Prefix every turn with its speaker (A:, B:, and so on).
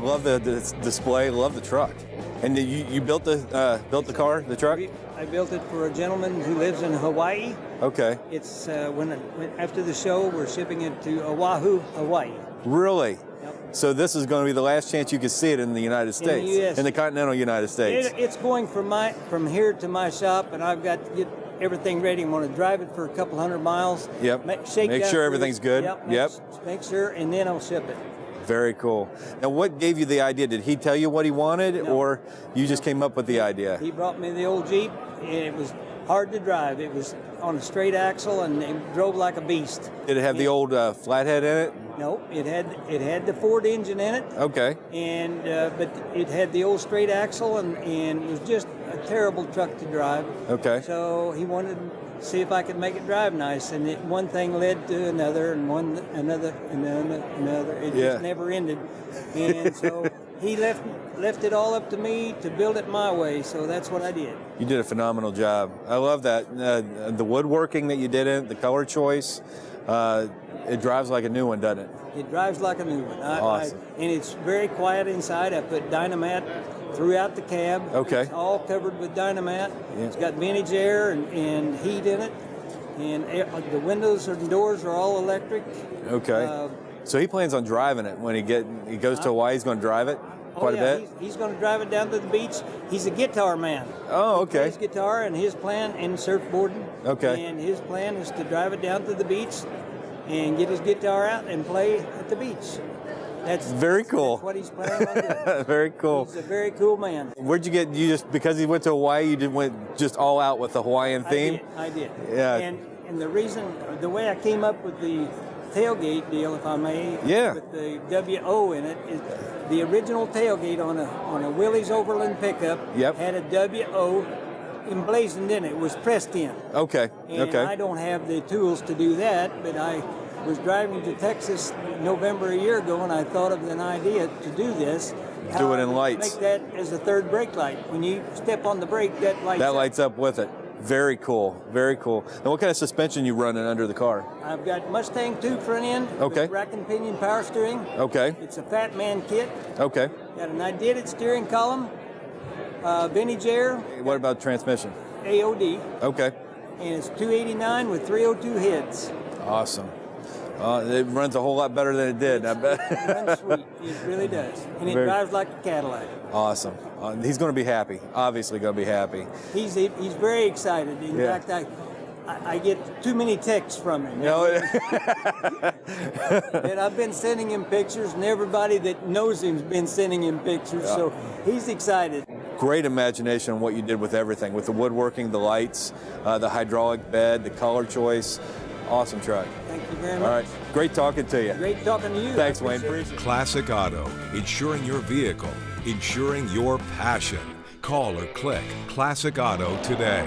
A: love the display. Love the truck. And you built the car, the truck?
B: I built it for a gentleman who lives in Hawaii.
A: Okay.
B: It's after the show, we're shipping it to Oahu, Hawaii.
A: Really?
B: Yep.
A: So this is going to be the last chance you can see it in the United States,
B: in
A: the continental United States.
B: It's going from here to my shop, and I've got to get everything ready. I'm going to drive it for a couple hundred miles.
A: Yep. Make sure everything's good.
B: Yep. Make sure, and then I'll ship it.
A: Very cool. Now, what gave you the idea? Did he tell you what he wanted, or you just came up with the idea?
B: He brought me the old Jeep, and it was hard to drive. It was on a straight axle, and it drove like a beast.
A: Did it have the old flathead in it?
B: No, it had the Ford engine in it.
A: Okay.
B: And but it had the old straight axle, and it was just a terrible truck to drive.
A: Okay.
B: So he wanted to see if I could make it drive nice, and one thing led to another, and another. It just never ended. And so he left it all up to me to build it my way. So that's what I did.
A: You did a phenomenal job. I love that. The woodworking that you did in it, the color choice. It drives like a new one, doesn't it?
B: It drives like a new one.
A: Awesome.
B: And it's very quiet inside. I put Dynamat throughout the cab.
A: Okay.
B: It's all covered with Dynamat.
A: Yeah.
B: It's got vintage air and heat in it. And the windows and doors are all electric.
A: Okay. So he plans on driving it when he goes to Hawaii. He's going to drive it quite a bit.
B: He's going to drive it down to the beach. He's a guitar man.
A: Oh, okay.
B: He plays guitar, and his plan and surfboarding.
A: Okay.
B: And his plan is to drive it down to the beach and get his guitar out and play at the beach. That's
A: very cool.
B: That's what he's planning on doing.
A: Very cool.
B: He's a very cool man.
A: Where'd you get? You just because he went to Hawaii, you went just all out with the Hawaiian theme.
B: I did.
A: Yeah.
B: And the way I came up with the tailgate deal, if I may, with the WO in it, is the original tailgate on a Willys Overland pickup had a WO emblazoned in it. It was pressed in.
A: Okay.
B: And I don't have the tools to do that, but I was driving to Texas November a year ago, and I thought of an idea to do this.
A: Do it in lights.
B: Make that as a third brake light. When you step on the brake, that
A: lights up with it. Very cool. Very cool. Now, what kind of suspension you running under the car?
B: I've got Mustang 2 front end.
A: Okay.
B: With rack and pinion power steering.
A: Okay.
B: It's a Fat Man kit.
A: Okay.
B: Got an iDid-It steering column. Vintage air.
A: What about transmission?
B: AOD.
A: Okay.
B: And it's 289 with 302 heads.
A: Awesome. It runs a whole lot better than it did, I bet.
B: It runs sweet. It really does. And it drives like a Cadillac.
A: Awesome. He's going to be happy. Obviously going to be happy.
B: He's very excited. In fact, I get too many texts from him. And I've been sending him pictures, and everybody that knows him's been sending him pictures. Yeah. So he's excited.
A: Great imagination on what you did with everything, with the woodworking, the lights, the hydraulic bed, the color choice. Awesome truck.
B: Thank you very much.
A: All right. Great talking to you.
B: Great talking to you.
A: Thanks, Wayne.
C: Classic Auto. Insuring your vehicle. Insuring your passion. Call or click Classic Auto today.